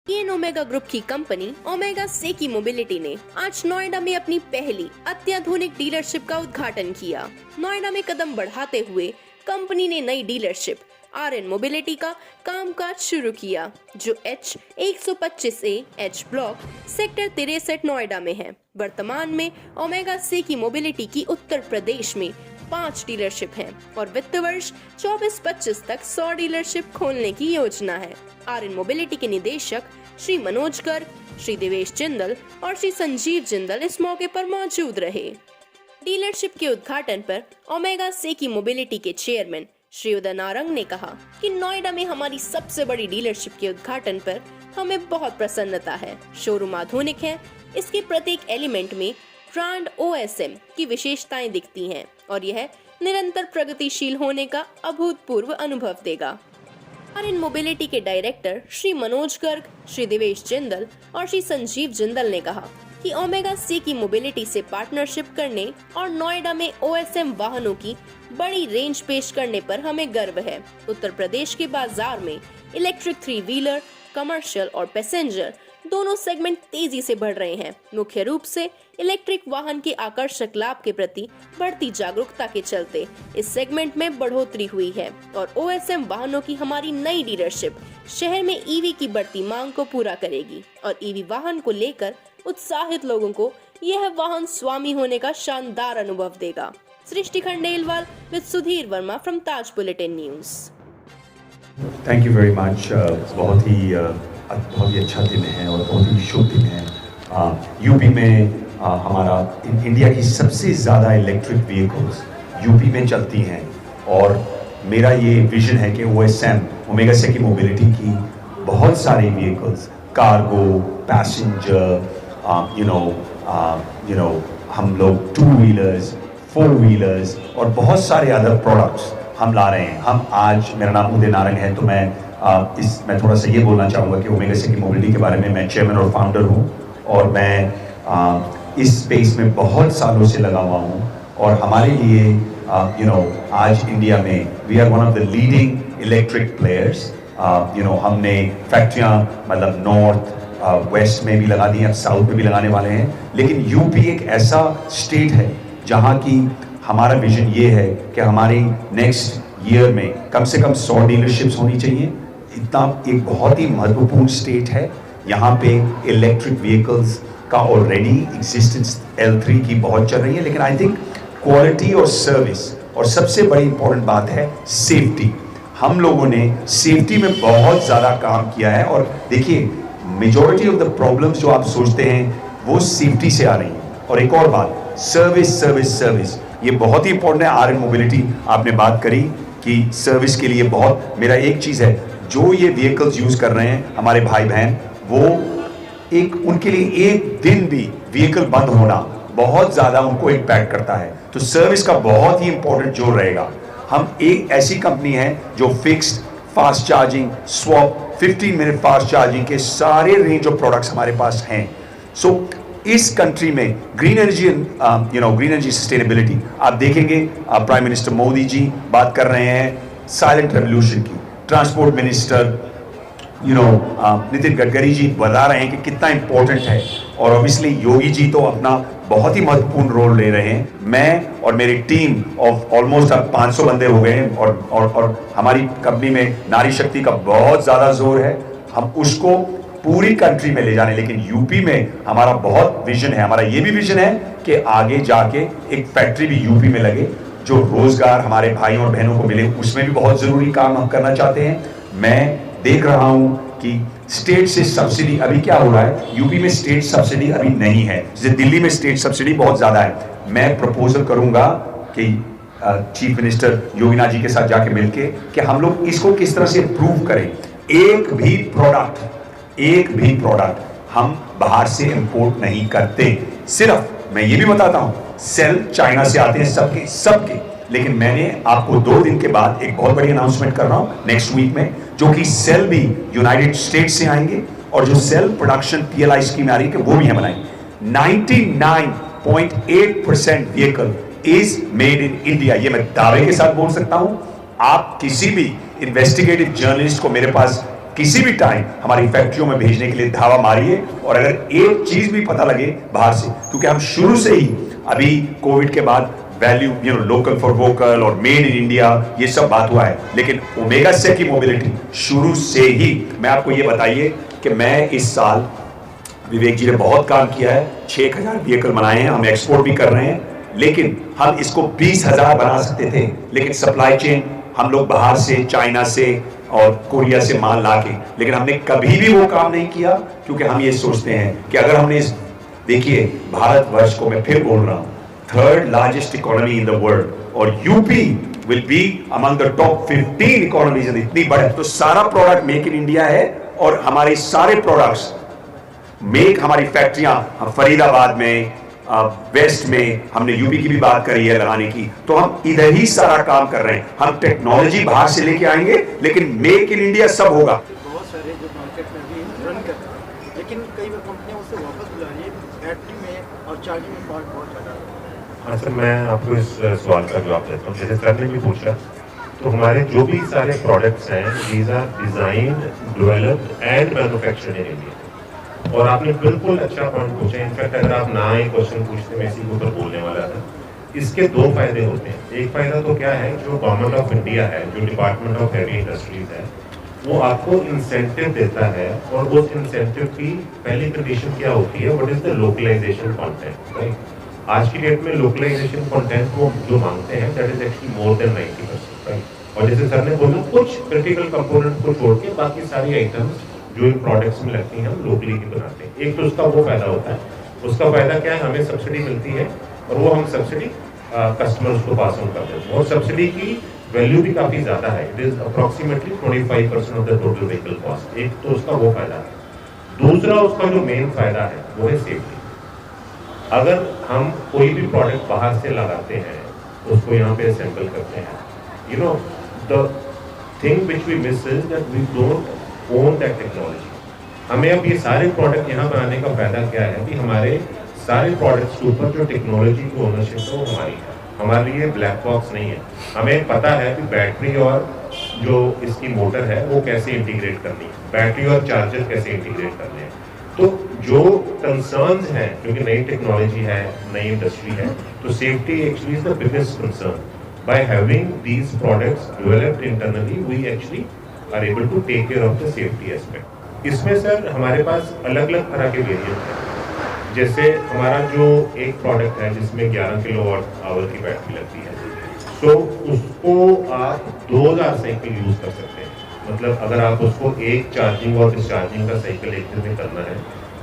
In omega group की company omega सेकी mobility ने आज नोएडा में अपनी पहली अत्याधुनिक डीलरशिप का उद्घाटन किया। नोएडा में कदम बढ़ाते हुए कंपनी ने नई डीलरशिप RN मोबिलिटी का कामकाज शुरू किया, जो H125A H block sector 63 Noida में है। वर्तमान में ओमेगा सेकी मोबिलिटी की उत्तर प्रदेश में 5 डीलरशिप हैं और वित्त वर्ष 24-25 तक 100 डीलरशिप खोलने की योजना है। RN मोबिलिटी के निदेशक श्री मनोज गर्ग, श्री देवेश जिंदल और श्री संजीव जिंदल इस मौके पर मौजूद रहे। डीलरशिप के उद्घाटन पर ओमेगा सेकी मोबिलिटी के चेयरमैन श्री उदय नारंग ने कहा कि नोएडा में हमारी सबसे बड़ी डीलरशिप के उद्घाटन पर हमें बहुत प्रसन्नता है। शोरूम आधुनिक है, इसके प्रत्येक एलिमेंट में ब्रांड OSM की विशेषताएं दिखती हैं और यह निरंतर प्रगतिशील होने का अभूतपूर्व अनुभव देगा। RN मोबिलिटी के डायरेक्टर श्री मनोज गर्ग, श्री देवेश जिंदल और श्री संजीव जिंदल ने कहा कि ओमेगा सेकी मोबिलिटी से पार्टनरशिप करने और नोएडा में OSM वाहनों की बड़ी रेंज पेश करने पर हमें गर्व है। उत्तर प्रदेश के बाजार में इलेक्ट्रिक 3 व्हीलर, कमर्शियल और पैसेंजर दोनों सेगमेंट तेजी से बढ़ रहे हैं। मुख्य रूप से इलेक्ट्रिक वाहन के आकर्षक लाभ के प्रति बढ़ती जागरूकता के चलते इस सेगमेंट में बढ़ोतरी हुई है और OSM वाहनों की हमारी नई डीलरशिप शहर में EV की बढ़ती मांग को पूरा करेगी और EV वाहन को लेकर उत्साहित लोगों को यह वाहन स्वामी होने का शानदार अनुभव देगा। Srishti Khandelwal with Sudhir Verma from Taj bulletin news. Thank you very much. बहुत ही अच्छा दिन है और बहुत ही शुभ दिन है। यूपी में हमारा इंडिया की सबसे ज़्यादा इलेक्ट्रिक व्हीकल्स यूपी में चलती हैं और मेरा ये विजन है कि OSM ओमेगा सेकी मोबिलिटी की बहुत सारी व्हीकल्स, कार्गो, पैसेंजर, हम लोग 2 व्हीलर्स, 4 व्हीलर्स और बहुत सारे अदर प्रोडक्ट्स हम ला रहे हैं। हम आज, मेरा नाम उदय नारंग है, तो मैं थोड़ा सा ये बोलना चाहूँगा कि ओमेगा सेकी मोबिलिटी के बारे में। मैं चेयरमैन और फाउंडर हूँ और मैं इस स्पेस में बहुत सालों से लगा हुआ हूँ और हमारे लिए आज इंडिया में we are one of the leading electric players. हमने फैक्ट्रियाँ मतलब नॉर्थ, वेस्ट में भी लगा दी हैं, साउथ में भी लगाने वाले हैं। लेकिन यूपी एक ऐसा स्टेट है जहाँ की हमारा विजन ये है कि हमारी नेक्स्ट ईयर में कम से कम 100 डीलरशिप्स होनी चाहिए। इतना एक बहुत ही महत्वपूर्ण स्टेट है। यहाँ पे इलेक्ट्रिक व्हीकल्स का ऑलरेडी एग्जिस्टेंस L3 की बहुत चल रही है, लेकिन आई थिंक क्वालिटी और सर्विस और सबसे बड़ी इंपॉर्टेंट बात है सेफ्टी। हम लोगों ने सेफ्टी में बहुत ज़्यादा काम किया है और देखिए मेजॉरिटी ऑफ द प्रॉब्लम्स जो आप सोचते हैं वो सेफ्टी से आ रही हैं। और एक और बात, सर्विस ये बहुत ही इंपॉर्टेंट है। RN मोबिलिटी आपने बात करी कि सर्विस के लिए बहुत, मेरा एक चीज़ है, जो ये व्हीकल्स यूज़ कर रहे हैं हमारे भाई बहन, वो उनके लिए एक दिन भी व्हीकल बंद होना बहुत ज़्यादा उनको इम्पैक्ट करता है। तो सर्विस का बहुत ही इंपॉर्टेंट जोर रहेगा। हम एक ऐसी कंपनी है जो fixed, fast charging, swap, 15 minute fast charging के सारे रेंज ऑफ प्रोडक्ट्स हमारे पास हैं। सो इस कंट्री में ग्रीन एनर्जी सस्टेनेबिलिटी आप देखेंगे, प्राइम मिनिस्टर मोदी जी बात कर रहे हैं साइलेंट रेवोल्यूशन की, ट्रांसपोर्ट मिनिस्टर नितिन गडकरी जी बता रहे हैं कि कितना इंपॉर्टेंट है और ऑब्वियसली योगी जी तो अपना बहुत ही महत्वपूर्ण रोल ले रहे हैं। मैं और मेरी टीम ऑफ ऑलमोस्ट अब 500 बंदे हो गए हैं और हमारी कंपनी में नारी शक्ति का बहुत ज़्यादा जोर है। हम उसको पूरी कंट्री में ले जाने, लेकिन यूपी में हमारा बहुत विजन है। हमारा ये भी विजन है कि आगे जाके एक फैक्ट्री भी यूपी में लगे, जो रोजगार हमारे भाइयों और बहनों को मिले, उसमें भी बहुत ज़रूरी काम हम करना चाहते हैं। मैं देख रहा हूं कि स्टेट से सब्सिडी अभी क्या हो रहा है, यूपी में स्टेट सब्सिडी अभी नहीं है, जैसे दिल्ली में स्टेट सब्सिडी बहुत ज्यादा है। मैं प्रपोजल करूंगा कि चीफ मिनिस्टर योगीनाथ जी के साथ जाके मिलके कि हम लोग इसको किस तरह से इम्प्रूव करें। एक भी प्रोडक्ट हम बाहर से इंपोर्ट नहीं करते। सिर्फ मैं ये भी बताता हूं, सेल चाइना से आते हैं सबके। लेकिन मैंने आपको 2 दिन के बाद एक बहुत बड़ी अनाउंसमेंट कर रहा हूं नेक्स्ट वीक में, जो कि सेल भी यूनाइटेड स्टेट्स से आएंगे और जो सेल प्रोडक्शन PLI स्कीम आ रही है वो भी हम बनाएंगे। 99.8% vehicle is made in India, ये मैं दावे के साथ बोल सकता हूं। आप किसी भी इन्वेस्टिगेटिव जर्नलिस्ट को मेरे पास किसी भी टाइम हमारी फैक्ट्रियों में भेजने के लिए धावा मारिए। और अगर एक चीज भी पता लगे बाहर से, क्योंकि हम शुरू से ही अभी कोविड के बाद वैल्यू लोकल फॉर वोकल और मेड इन इंडिया ये सब बात हुआ है, लेकिन ओमेगा से की मोबिलिटी शुरू से ही, मैं आपको ये बताइए कि मैं इस साल, विवेक जी ने बहुत काम किया है, 6000 व्हीकल बनाए हैं, हम एक्सपोर्ट भी कर रहे हैं, लेकिन हम इसको 20,000 बना सकते थे, लेकिन सप्लाई चेन हम लोग बाहर से, चाइना से और कोरिया से माल लाके, लेकिन हमने कभी भी वो काम नहीं किया, क्योंकि हम ये सोचते हैं कि अगर हमने देखिए भारतवर्ष को, मैं फिर बोल रहा हूं, 3rd largest economy in the world और UP will be among the top 15 economies, इतनी बड़े, तो सारा प्रोडक्ट मेक इन इंडिया है और हमारे सारे प्रोडक्ट्स मेक, हमारी फैक्ट्रियां फरीदाबाद में, वेस्ट में, हमने यूपी की भी बात करी है लगाने की, तो हम इधर ही सारा काम कर रहे हैं। हम टेक्नोलॉजी बाहर से लेके आएंगे, लेकिन मेक इन इंडिया सब होगा। बहुत सारे जो मार्केट में भी रन कर रहे हैं, लेकिन कई बार कंपनियां उससे वापस बुला रही है बैटरी में और चार्जिंग में फॉल्ट बहुत ज़्यादा। हाँ सर, मैं आपको इस सवाल का जवाब देता हूँ। जैसे सर ने भी पूछा, तो हमारे जो भी सारे प्रोडक्ट्स हैं, these are designed, developed and manufactured in India. और आपने बिल्कुल अच्छा पॉइंट पूछा। इनफैक्ट अगर आप ना ही क्वेश्चन पूछते, मैं इसी के ऊपर बोलने वाला था। इसके दो फायदे होते हैं। एक फायदा तो क्या है, जो गवर्नमेंट ऑफ इंडिया है, जो डिपार्टमेंट ऑफ हैवी इंडस्ट्रीज है, वो आपको इंसेंटिव देता है, और उस इंसेंटिव की पहली कंडीशन क्या होती है, what is the localization content, right. आज की डेट में लोकलाइजेशन कंटेंट वो जो मांगते हैं, that is actually more than 90%, right. और जैसे सर ने बोला, कुछ क्रिटिकल कंपोनेंट को छोड़ के बाकी सारी आइटम्स जो इन प्रोडक्ट्स में लगती हैं, हम लोकली ही बनाते हैं। एक तो उसका वो फायदा होता है। उसका फायदा क्या है, हमें सब्सिडी मिलती है और वो हम सब्सिडी कस्टमर्स को पास ऑन कर देते हैं, और सब्सिडी की वैल्यू भी काफ़ी ज़्यादा है। It is approximately 25% of the total vehicle cost. एक तो उसका वो फायदा है। दूसरा उसका जो मेन फायदा है वो है सेफ्टी। अगर हम कोई भी प्रोडक्ट बाहर से लगाते हैं, उसको यहाँ पे असेंबल करते हैं, you know the thing which we miss is that we don't own that technology. हमें अब ये सारे प्रोडक्ट यहाँ बनाने का फायदा क्या है कि हमारे सारे प्रोडक्ट्स के ऊपर जो टेक्नोलॉजी की ओनरशिप है वो हमारी है। हमारे लिए ब्लैक बॉक्स नहीं है। हमें पता है कि बैटरी और जो इसकी मोटर है वो कैसे इंटीग्रेट करनी है, बैटरी और चार्जर कैसे इंटीग्रेट करने हैं। तो जो कंसर्न्स हैं, क्योंकि नई टेक्नोलॉजी है, नई इंडस्ट्री है, तो safety actually is the biggest concern. By having these products developed internally, we actually are able to take care of the safety aspect. इसमें सर हमारे पास अलग अलग तरह के वेरिएंट हैं। जैसे हमारा जो एक प्रोडक्ट है जिसमें 11 किलोवाट आवर की बैटरी लगती है, तो उसको आप 2000 साइकिल यूज कर सकते हैं। मतलब अगर आप उसको एक चार्जिंग और डिस्चार्जिंग का साइकिल एक दिन में करना है,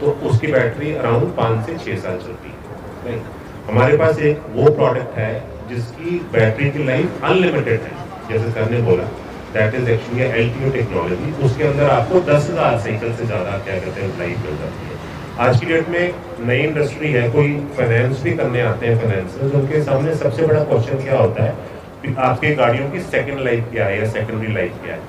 तो उसकी बैटरी अराउंड 5 से 6 साल चलती है, राइट। हमारे पास एक वो प्रोडक्ट है जिसकी बैटरी की लाइफ अनलिमिटेड है, जैसे सर ने बोला, that is actually LTO technology. उसके अंदर आपको 10,000 साइकिल से ज़्यादा क्या कहते हैं लाइफ मिल जाती है। आज की डेट में नई इंडस्ट्री है, कोई फाइनेंस भी करने आते हैं फाइनेंसर्स, उनके सामने सबसे बड़ा क्वेश्चन क्या होता है कि आपके गाड़ियों की सेकंड लाइफ क्या है या सेकेंडरी लाइफ क्या है।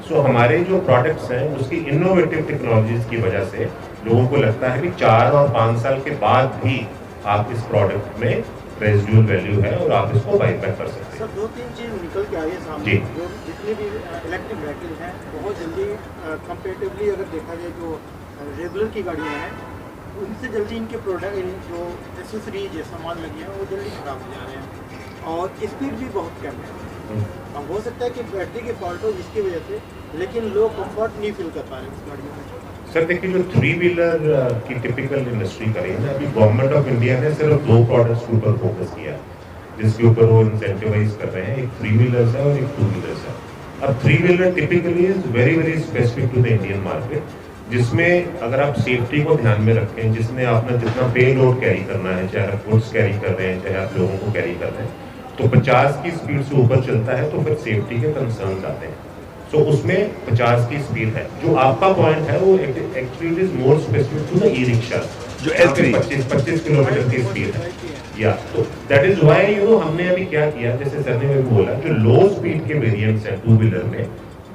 सो हमारे जो प्रोडक्ट्स हैं उसकी इनोवेटिव टेक्नोलॉजीज की वजह से लोगों को लगता है कि 4 और 5 साल के बाद भी आप इस प्रोडक्ट में रेजिडुअल वैल्यू है और आप इसको बाई बैक कर सकते हैं। सर 2-3 चीज़ निकल के आई है सामने, जो जितने भी इलेक्ट्रिक व्हीकल हैं बहुत जल्दी कंपेरेटिवली अगर देखा जाए जो रेगुलर की गाड़ियाँ हैं, उनसे जल्दी इनके प्रोडक्ट जो एसेसरीज है सामान लगे हैं वो जल्दी खराब हो जा रहे हैं, और स्पीड भी बहुत कम है। अब हो सकता है कि बैटरी के फॉल्ट हो जिसकी वजह से, लेकिन लोग कंफर्ट नहीं फील कर पा रहे इस गाड़ियों में। सर देखिए, जो 3 व्हीलर की टिपिकल इंडस्ट्री करी है ना, अभी गवर्नमेंट ऑफ इंडिया ने सिर्फ 2 प्रोडक्ट्स के ऊपर फोकस किया है जिसके ऊपर वो इंसेंटिवाइज कर रहे हैं। एक 3 व्हीलर्स है और एक 2 व्हीलर्स है। अब 3 wheeler typically is very very specific to the Indian market, जिसमें अगर आप सेफ्टी को ध्यान में रखें, जिसमें आपने जितना पे लोड कैरी करना है, चाहे आप गुड्स कैरी कर रहे हैं चाहे आप लोगों को कैरी कर रहे हैं, तो 50 की स्पीड से ऊपर चलता है तो फिर सेफ्टी के कंसर्न्स आते हैं। सो उसमें 50 की स्पीड है। जो आपका पॉइंट है वो actually is more specific to the e rickshaw, जो 25 किलोमीटर की स्पीड है। या तो दैट इज व्हाई हमने अभी क्या किया, जैसे सर ने भी बोला, जो लो स्पीड के वेरिएंट्स हैं 2 व्हीलर में,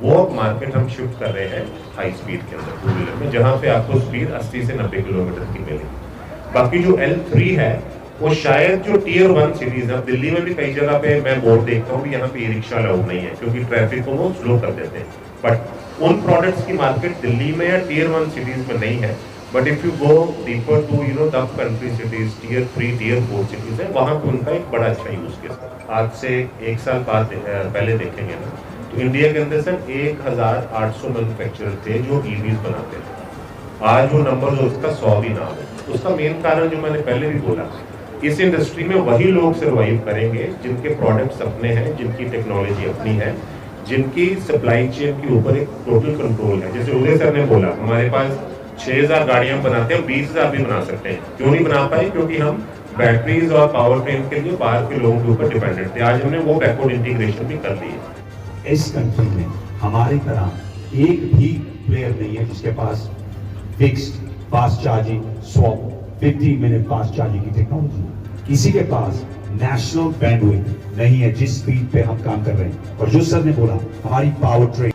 वो मार्केट हम शिफ्ट कर रहे हैं हाई स्पीड के अंदर 2 व्हीलर में, जहाँ पे आपको स्पीड 80 से 90 किलोमीटर की मिलेगी। बाकी जो L3 है वो शायद जो Tier 1 सिटीज है, दिल्ली में भी कई जगह पे मैं बोर्ड देखता हूँ यहाँ पे ई रिक्शा अलाउड नहीं है क्योंकि ट्रैफिक को वो स्लो कर देते हैं, बट उन प्रोडक्ट्स की मार्केट दिल्ली में या टियर 1 सिटीज में नहीं है, but if you go deeper to the country cities, tier 3 tier 4 cities है, वहाँ पे उनका एक बड़ा अच्छा यूज केस है। आज से 1 साल बाद पहले देखेंगे ना, तो इंडिया के अंदर सर 1800 मैन्युफैक्चरर थे जो ईवीज बनाते थे। आज वो नंबर जो उसका 100 भी ना हो। उसका मेन कारण जो मैंने पहले भी बोला, इस इंडस्ट्री में वही लोग सर्वाइव करेंगे जिनके प्रोडक्ट्स अपने हैं, जिनकी टेक्नोलॉजी अपनी है, जिनकी सप्लाई चेन के ऊपर एक टोटल कंट्रोल है। जैसे उदय सर ने बोला, हमारे पास 6000 गाड़ियां बनाते हैं, 20,000 भी बना सकते हैं। क्यों नहीं बना पाए? क्योंकि हम बैटरीज और पावर ट्रेन के लिए बाहर के लोगों के ऊपर डिपेंडेंट थे। आज हमने वो बैकवर्ड इंटीग्रेशन भी कर ली है। इस कंट्री में हमारी तरह एक भी प्लेयर नहीं है जिसके पास fixed fast charging, swap 50 minute fast charging की टेक्नोलॉजी। किसी के पास नेशनल बैंडविड्थ नहीं है जिस स्पीड पे हम काम कर रहे हैं। और जो सर ने बोला, हमारी पावर ट्रेन,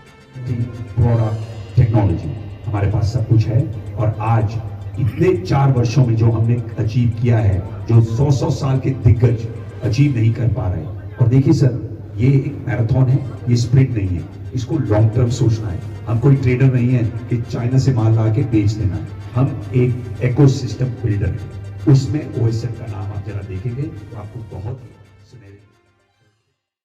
प्रोडक्ट, टेक्नोलॉजी, हमारे पास सब कुछ है। और आज इतने 4 वर्षों में जो हमने अचीव किया है, जो 100 साल के दिग्गज अचीव नहीं कर पा रहे। और देखिए सर, ये एक मैराथन है, ये स्प्रिंट नहीं है। इसको लॉन्ग टर्म सोचना है। हम कोई ट्रेडर नहीं है कि चाइना से माल ला के बेच देना है। हम एक इकोसिस्टम बिल्डर है। उसमें ओएसएफ का नाम आप जरा देखेंगे तो आपको बहुत